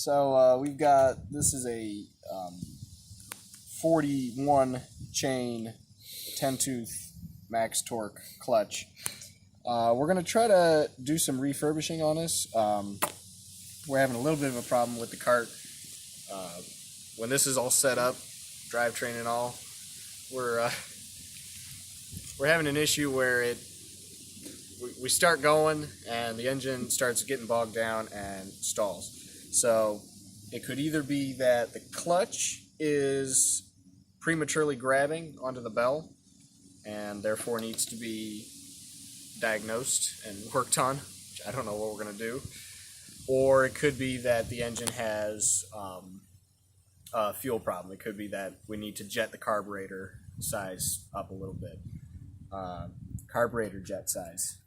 So we've got, this is a 41 chain 10 tooth max torque clutch. We're going to try to do some refurbishing on this. We're having a little bit of a problem with the cart. When this is all set up, drivetrain and all, we're having an issue where we start going and the engine starts getting bogged down and stalls. So it could either be that the clutch is prematurely grabbing onto the bell and therefore needs to be diagnosed and worked on, which I don't know what we're going to do. Or it could be that the engine has a fuel problem. It could be that we need to jet the carburetor size up a little bit. Carburetor jet size.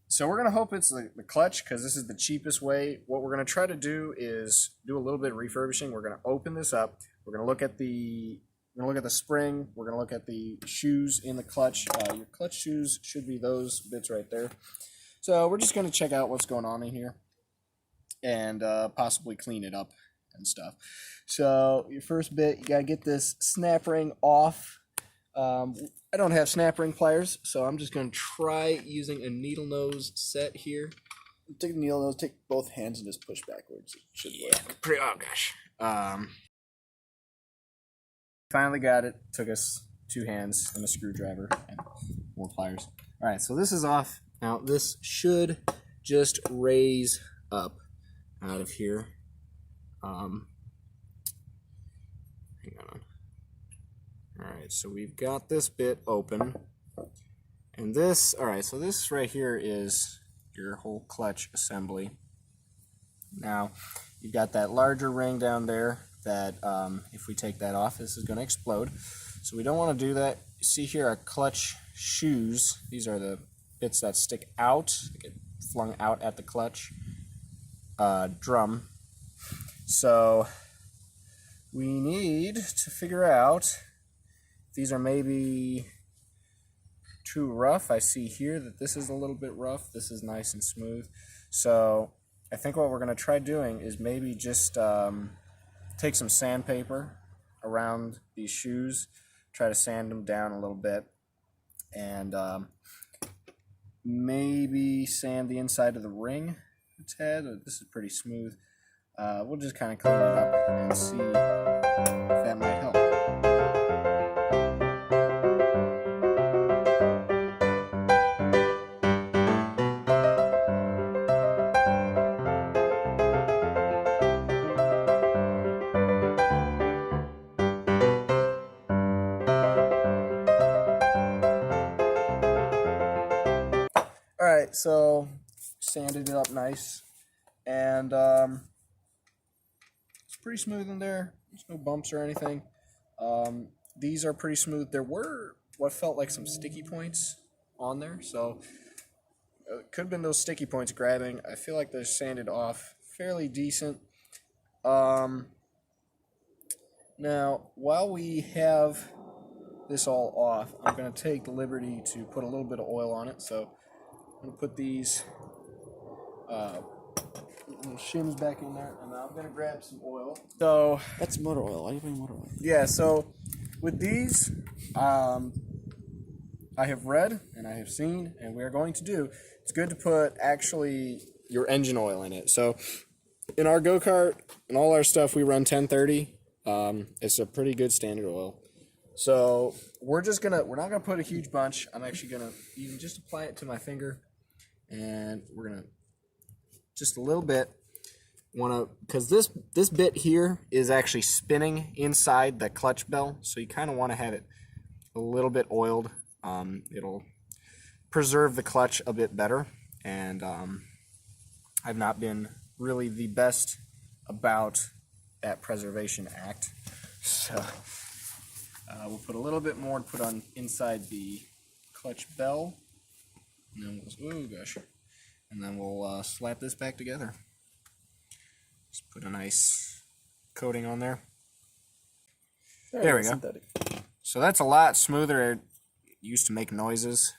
So we're going to hope it's the clutch, because this is the cheapest way. What we're going to try to do is do a little bit of refurbishing. We're going to open this up. We're going to look at the spring. We're going to look at the shoes in the clutch. Your clutch shoes should be those bits right there. So we're just going to check out what's going on in here and possibly clean it up and stuff. So your first bit, you got to get this snap ring off. I don't have snap ring pliers, so I'm just going to try using a needle nose set here. Take the needle nose, take both hands and just push backwards. It should work. Oh gosh. Finally got it. Took us 2 hands and a screwdriver and more pliers. Alright, so this is off. Now this should just raise up out of here. Hang on. Alright, so we've got this bit open. And this, alright, so this right here is your whole clutch assembly. Now, you've got that larger ring down there that if we take that off, this is going to explode. So we don't want to do that. You see here our clutch shoes. These are the bits that stick out, they get flung out at the clutch drum. So we need to figure out if these are maybe too rough. I see here that this is a little bit rough. This is nice and smooth. So I think what we're going to try doing is maybe just take some sandpaper around these shoes, try to sand them down a little bit, and maybe sand the inside of the ring a tad. This is pretty smooth. We'll just kind of clean it up and see if that might help. Alright, so sanded it up nice, and it's pretty smooth in there. There's no bumps or anything. These are pretty smooth. There were what felt like some sticky points on there, so it could have been those sticky points grabbing. I feel like they're sanded off fairly decent. Now, while we have this all off, I'm going to take the liberty to put a little bit of oil on it. So I'm going to put these little shims back in there, and now I'm going to grab some oil. So That's motor oil. Why are you putting motor oil? yeah, so with these, I have read and I have seen, and we are going to do, it's good to put actually your engine oil in it. So in our Gokart and all our stuff, we run 1030. It's a pretty good standard oil. So we're not gonna put a huge bunch. I'm actually gonna even just apply it to my finger, and we're gonna just a little bit. Because this bit here is actually spinning inside the clutch bell, so you kind of want to have it a little bit oiled. It'll preserve the clutch a bit better, and I've not been really the best about that preservation act. So we'll put a little bit more and put on inside the clutch bell, and then we'll slap this back together. Just put a nice coating on there. There we go. Synthetic. So that's a lot smoother. It used to make noises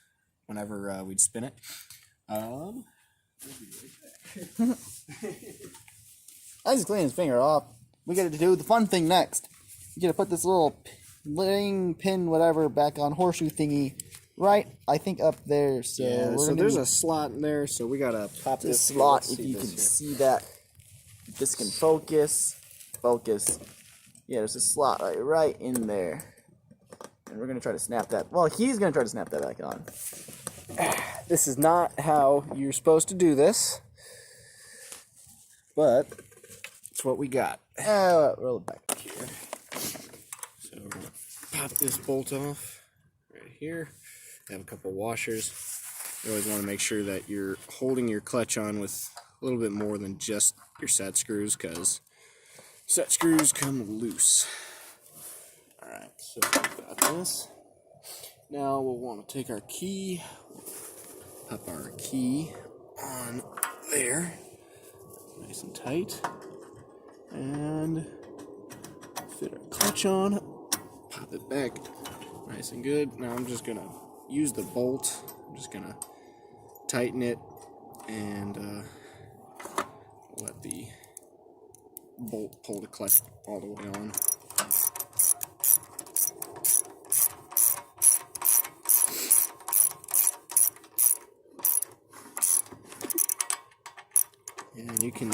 whenever we'd spin it. We'll be right back. As he's cleaning his finger off, we got to do the fun thing next. You got to put this little ring, pin, whatever, back on horseshoe thingy, right? I think up there. So Yeah, we're so gonna there's do a slot in there, so we gotta pop this this slot. here. If Let's you can this see that, if this can focus. Yeah, there's a slot right in there, and we're gonna try to snap that. Well, he's gonna try to snap that back on. This is not how you're supposed to do this, but it's what we got. Roll it back here. So we're gonna pop this bolt off right here. Have a couple washers. You always want to make sure that you're holding your clutch on with a little bit more than just your set screws, because set screws come loose. Alright, so we've got this. Now we'll want to take our key, pop our key on there, nice and tight, and fit our clutch on, pop it back nice and good. Now I'm just going to use the bolt, I'm just going to tighten it and let the bolt pull the clutch all the way on. And you can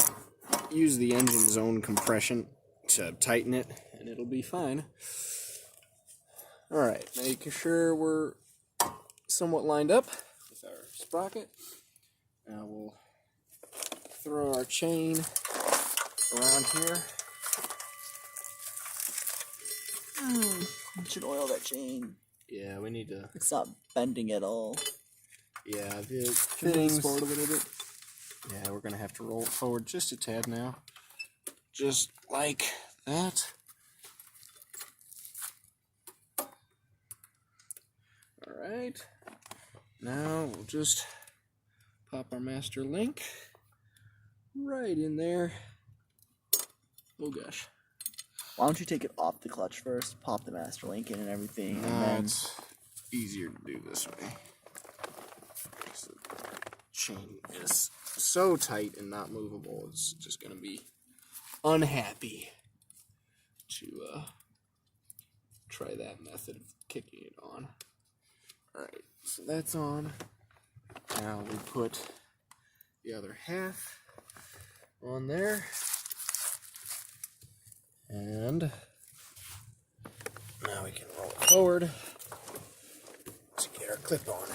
use the engine's own compression to tighten it, and it'll be fine. Alright, making sure we're somewhat lined up with our sprocket. Now we'll throw our chain around here. You should oil that chain. Yeah, we need to. It's not bending at all. Yeah, the Fittings fittings. forward a little bit. Yeah, we're gonna have to roll it forward just a tad now. Just like that. Alright. Now we'll just pop our master link right in there. Oh gosh. Why don't you take it off the clutch first, pop the master link in and everything, and then It's easier to do this way. The chain is so tight and not movable, it's just gonna be unhappy to try that method of kicking it on. Alright, so that's on. Now we put the other half on there. And now we can roll it forward to get our clip on.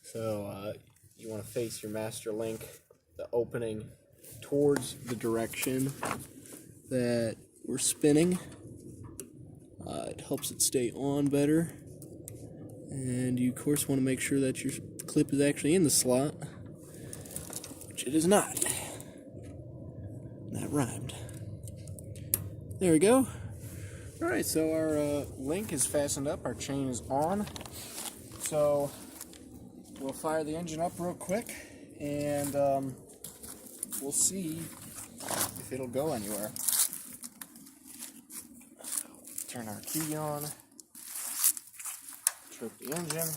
So you want to face your master link, the opening, towards the direction that we're spinning. It helps it stay on better. And you, of course, want to make sure that your clip is actually in the slot, which it is not. That rhymed. There we go. Alright, so our link is fastened up, our chain is on. So we'll fire the engine up real quick and we'll see if it'll go anywhere. So, turn our key on, trip the engine.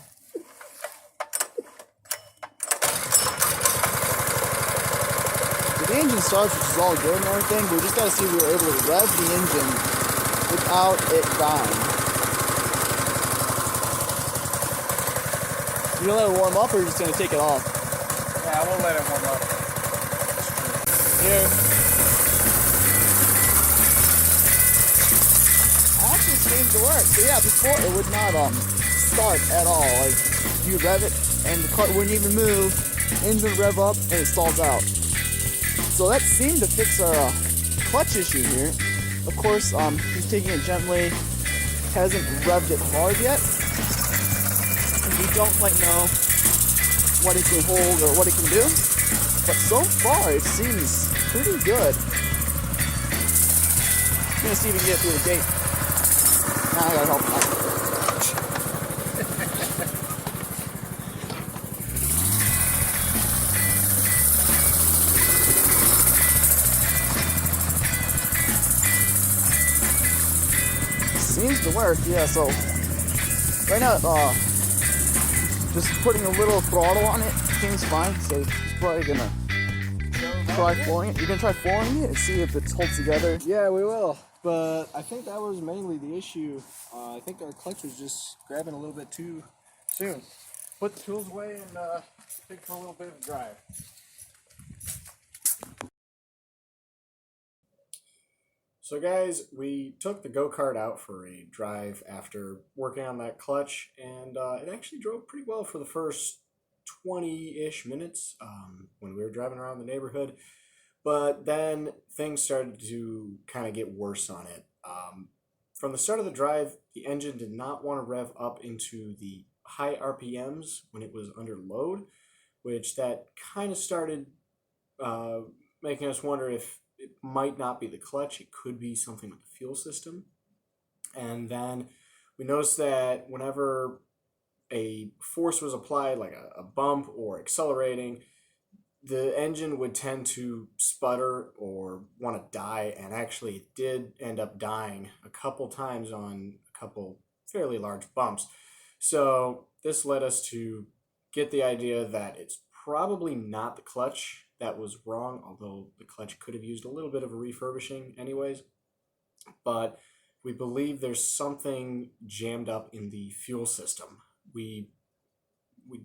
the engine starts, which is all good and everything, but we just gotta see if we were able to rev the engine without it dying. You gonna let it warm up, or are you just gonna take it off? Yeah, we'll let it warm up. Here. Actually seems to work. So yeah, before it would not start at all. Like you rev it and the cart wouldn't even move, engine would rev up and it stalls out. So that seemed to fix our clutch issue here. Of course, he's taking it gently, hasn't revved it hard yet. And we don't quite know what it can hold or what it can do. But so far, it seems pretty good. I'm gonna see if we can get through the gate. Now I gotta help him out. Seems to work, yeah, so right now, just putting a little throttle on it seems fine, so it's probably gonna. So try flooring it? You're gonna try flooring it and see if it holds together? Yeah, we will. But I think that was mainly the issue. I think our clutch was just grabbing a little bit too soon. Put the tools away and take for a little bit of a drive. So guys, we took the go-kart out for a drive after working on that clutch, and it actually drove pretty well for the first 20-ish minutes when we were driving around the neighborhood. But then things started to kind of get worse on it. From the start of the drive, the engine did not want to rev up into the high RPMs when it was under load, which that kind of started making us wonder if it might not be the clutch. It could be something with the fuel system. And then we noticed that whenever a force was applied, like a bump or accelerating, the engine would tend to sputter or want to die, and actually it did end up dying a couple times on a couple fairly large bumps. So this led us to get the idea that it's probably not the clutch that was wrong, although the clutch could have used a little bit of a refurbishing anyways. But we believe there's something jammed up in the fuel system. We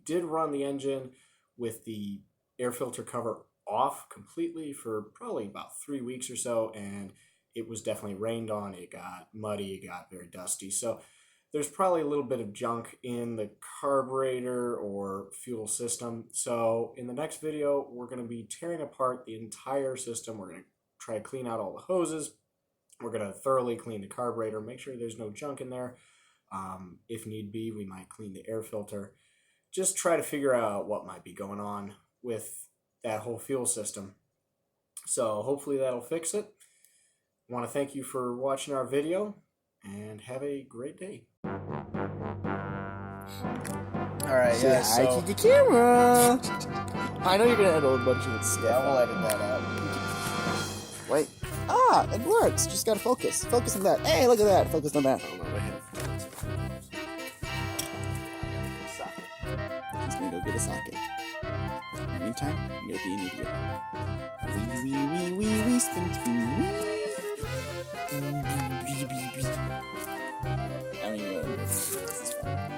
did run the engine with the air filter cover off completely for probably about 3 weeks or so, and it was definitely rained on. It got muddy, it got very dusty. So there's probably a little bit of junk in the carburetor or fuel system. So in the next video, we're going to be tearing apart the entire system. We're going to try to clean out all the hoses. We're going to thoroughly clean the carburetor, make sure there's no junk in there. If need be, we might clean the air filter. Just try to figure out what might be going on with that whole fuel system. So hopefully that'll fix it. I want to thank you for watching our video, and have a great day. Alright, Say hi to the camera. I know you're gonna edit a bunch of stuff. Yeah, we'll edit that out. Wait. Ah, it works. Just gotta focus. Focus on that. Hey, look at that. Focus on that. Just need to go get a socket. In the meantime, I'm gonna be an idiot. Wee, spin, wee. I mean, this is fun.